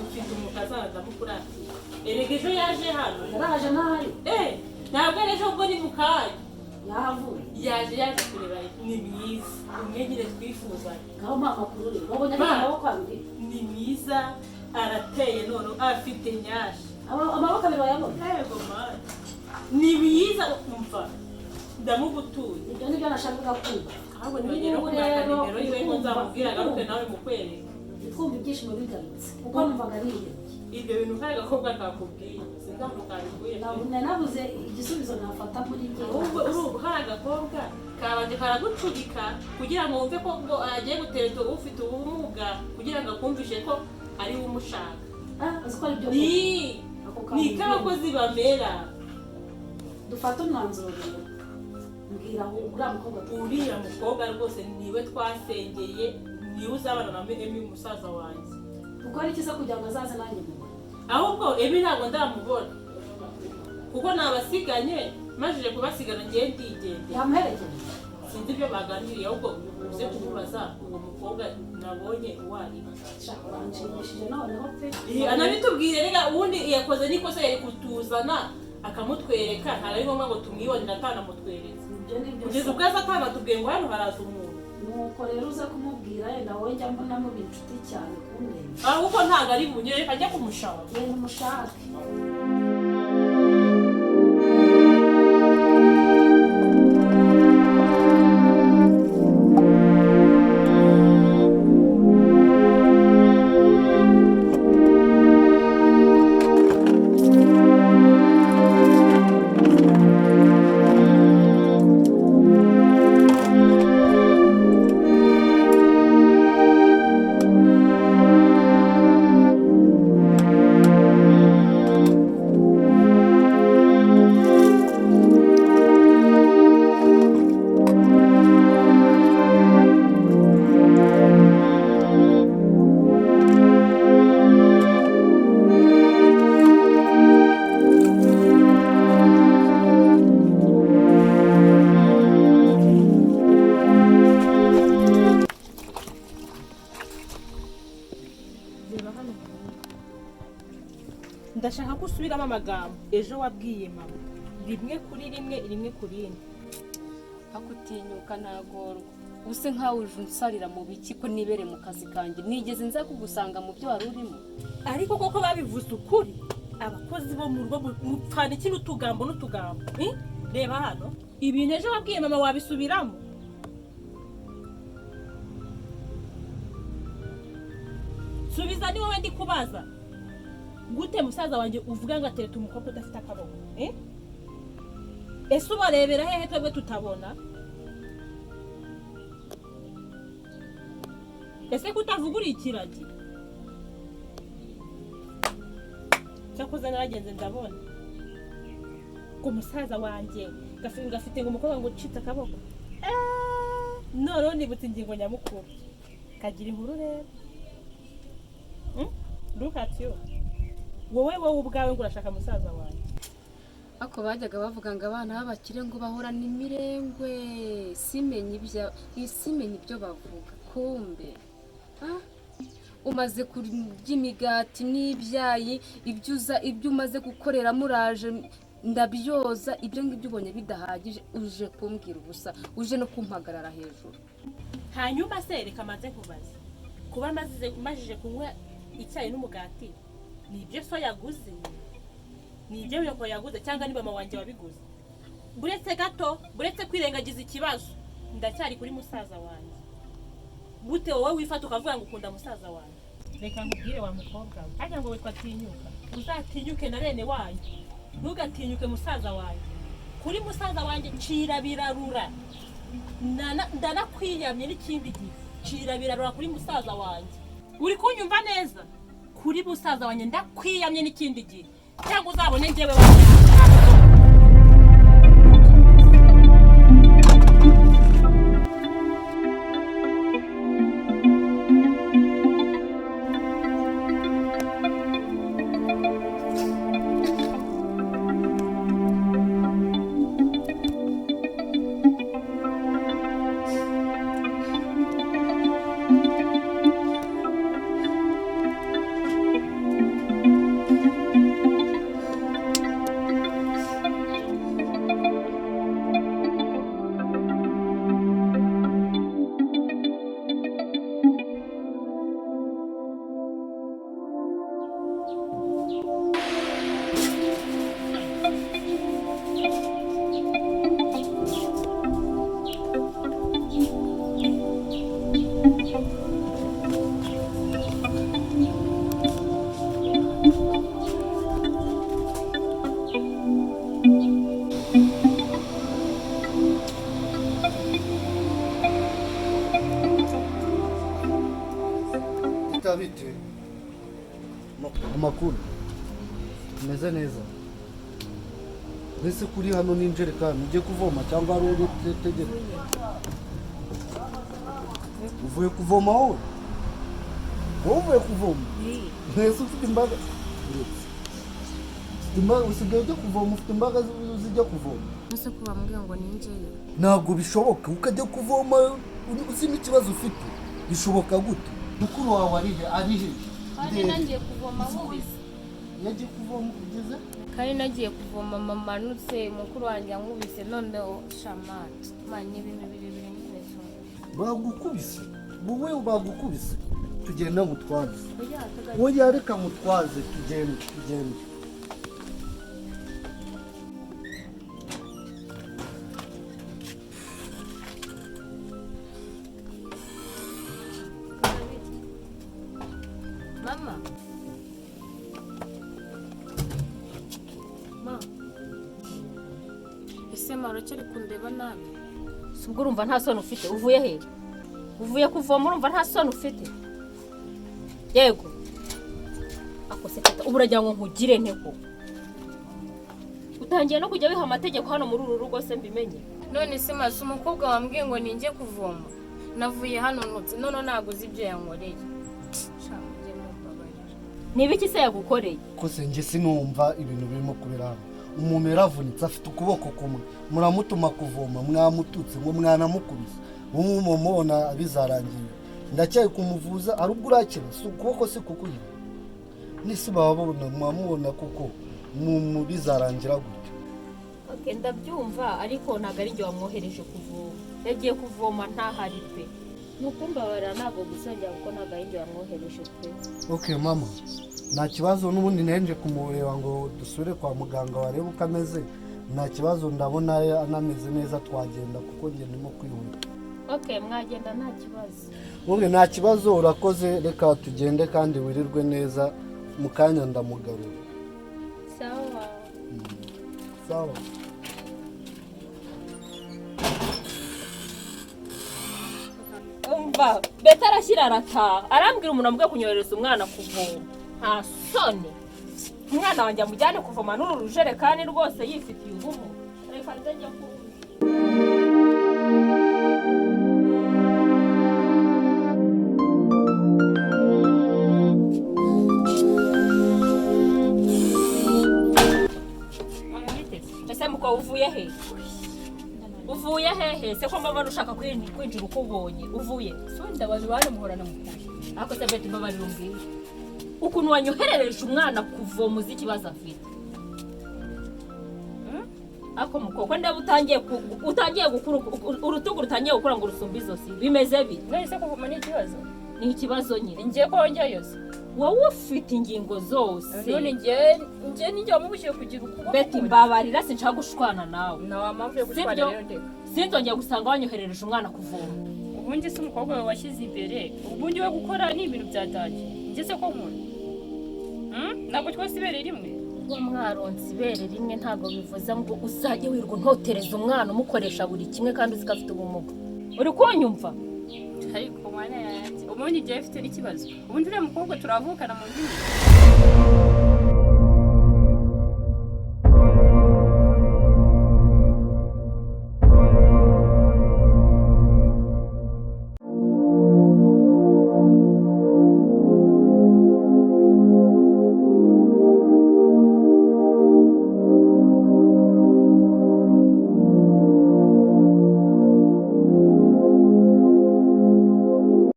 ufite umukazana ndamukura erega ejo yaje hano yaraje nayo ntabwo ari ejo ubwo ni mukayi yahavuye yaje kureba ni mwiza umwe nyine twifuzanye ngaho mpa amakuru rero wabonye ari amaboko abiri ni mwiza arateye none afite nyashi amaboko abiri wayabona yego mani ni mwiza umva ndamugutuye ibyo nibyo nashakaga kumva ahubwo ntibagera kumwaka nimero yiwe ngo nzamubwire agaruke nawe mukwereka twumva ibyishimo bigarutse kuko numvaga nihebye ibyo bintu kari agakobwa kakubwiye sinzamvu kabikuye nabuze igisubizo nafata muri njye ubu hari agakobwa kabanje karagucurika kugira ngo wumve ko ngo agiye gutereta ufite ubumuga kugira ngo akumvishe ko ari we umushaka ni k'abakozi bamera dufate umwanzuro rero mbwira uriya mukobwa rwose niwe twasengeye niwe uzabana na Emi umusaza wanjye ukora iki se kugira ngo azaze nanjye mubona ahubwo Emi ntabwo ndamubona kuko nabasiganye majije kubasigana ngiye ndigendera yamuherekeje sinzi ibyo baganiriye ahubwo uze kumubaza uwo mukobwa nabonye uwari uranshimishije noneho pe anabitubwire rega ubundi yakoze n'ikosa yari kutuzana akamutwereka ntabwo ari ngombwa ngo tumwibonere atanamutweretse kugeza ubwo aza atanatubwiye ngo hano haraza umuntu nuko rero uze kumubwira yenda wowe njya mbonamo inshuti cyane kumwemera ahubwo ntabwo ari bunyere reka ajya kumushaka yenda umushake ndashaka ko usubiramo amagambo ejo wabwiye mama rimwe kuri rimwe rimwe ku rindi akutinyuka ntagorwa use nkawe uje unsarira mu biki ko nibere mu kazi kanjye nigeze nza kugusanga mu byo wari urimo ariko koko babivuze ukuri abakozi bo mu rugo mupfana iki n'utugambo reba hano ibintu ejo wabwiye mama wabisubiramo subiza ni wowe ndi kubaza gute musaza wanjye uvuga ngo atereta umukobwa udafite akaboko ese ubarebera hehe twebwe tutabona ese kutavuguriye ikiragi cyakoze naragenze ndabona ngo musaza wanjye gafite ngo umukobwa ngo ucitse akaboko noneho nibutse ingingo nyamukuru kagira inkuru rero look at you wowe ubwawe ngo urashaka musaza wanjye ako bajyaga bavuga ngo abana b'abakire ngo bahorana imirengwe simenye ibyo bavuga kumbe umaze kurya imigati n'ibyayi ibyo umaze gukorera muraje ndabyoza ibyo ngibyo ubonye bidahagije uje kumbwira ubusa uje no kumpagarara hejuru hanyuma se reka maze kubaza kuba majije kunywa icyayi n'umugati ni ibyo so yaguze ni ibyo yoko yaguze cyangwa ni mama wanjye wabiguze buretse kwirengagiza ikibazo ndacyari kuri musaza wanjye gute wowe wifata ukavuga ngo ukunda musaza wanjye reka nkubwire wa mukobwa we hajya ngo witwa tinyuka uzatinyuke na bene wanyu ntugatinyuke musaza wanjye kuri musaza wanjye cira birarura ndanakwiyamye n'ikindi gihe cira birarura kuri musaza wanjye uri kunyumva neza kuri musaza wanjye ndakwiyamye n'ikindi gihe cyangwa uzabone njyewe wanjye Sita bite? Amakuru. Meze neza. Mbese kuri hano n'injerekani ujye kuvoma cyangwa ari uri tegeko? Uvuye kuvoma wowe? Wowe uvuye kuvoma? Mbese ufite imbaga? Usigaye ujya kuvoma, ufite imbaga zijya kuvoma? Mbese ko bambwiye ngo ninjyeyo? Ntabwo bishoboka ukajya kuvoma uzi n'ikibazo ufite. Bishoboka gute? Mukuru wawe ari he? Kandi nagiye kuvoma nkubise. Yagiye kuvoma ugeze? Kandi nagiye kuvoma mama nutse mukuru wanjye nkubise noneho shamani. Manye ibintu birebire nyine cyane. Bagukubise? Wowe bagukubise? Tugenda mutwaze. Wowe reka mutwaze tugende. Mama. Ese marokeri kundeba nabi? Subwo urumva nta soni ufite, uvuye he? Uvuye kuvoma urumva nta soni ufite? Yego. Akose kata uburagira ngo nkugire nteko. Utangiye no kujya wiha amategeko hano muri uru rugo se mbimenye. None se maze umukobwa wambwiye ngo ninjye kuvoma. Navuye hano nutse none naguze ibyo yankoreye. Niba iki se yagukoreye? Kose nge sinumva ibintu birimo kubera hano. Umuntu yaravunitse afite ukuboko kumwe. Muramutuma kuvoma, mwamututse ngo mwanamukubise. Mumubona bizarangiye. Ndacyaye kumuvuza arubwo urakira. Si ukuboko se kukuye. Nisi babona mwamubona kuko mu bizarangira gutyo. Okay, ndabyumva ariko ntago ari njye wamwohereje kuvoma. Yagiye kuvoma ntahari pe. Nukumbabarira ntago gusengera kuko ntago ari njye wamwohereje pe. Okay mama. Nta kibazo n'ubundi nenje kumureba ngo dusure kwa muganga warebe uko ameze. Nta kibazo ndabona anameze neza twagenda kuko nge ndimo kwihuta. Okay, mwagenda nta kibazo. Wowe nta kibazo urakoze, reka tugende kandi wirirwe neza, mu kanya ndamugarura. Sawa. Sawa. Umva, beta arashyira arataha. Arambwira umuntu amubwiye kunyohereza umwana kuvoma. Nta soni. Umwana wanjye amujyane kuvoma n'uru rujerekani rwose yifitiye ubumu. Reka njye ku Ese muko uvuye he? Uvuye hehe? Se ko mbabana ushaka kwinjira uko ubonye. Uvuye. Sonda abantu bari muhorana mukuye. Ako se beti mbabarira umbwire. Ukuntu wanyoherereje umwana kuvoma uzi ikibazo afite. Ako mukoko ndaba utangiye gukura urutugu rutangiye gukura ngo rusumbe izosi. Bimeze bi. Nahise kuvoma ni ikibazo. Ni ikibazo nyine. Ngiye ko njye yose. Wowe ufite ingingo zose. None ngiye ninjye wamubushiye kugira ukuboko. Beti mbabarira sinshaka gushwana nawe. Na wa mpamvu yo gushwana rero ndeka. Sinzongeye gusanga wanyoherereje umwana kuvoma. Ubundi se umukobwa wawe washyize imbere. Ubundi we gukora ni ibintu byatangiye. Njye se ko nkora. Ntabwo twose ibere rimwe. Kuba mwaronse ibere rimwe ntabwo bivuze ngo uzajye wirwa ntotereza umwana umukoresha buri kimwe kandi uzi ko afite ubumuga. Uri kunyumva? Ariko mwana yanjye ubundi igihe afite n'ikibazo. Ubundi uriya mukobwa turavukana mu ndimi.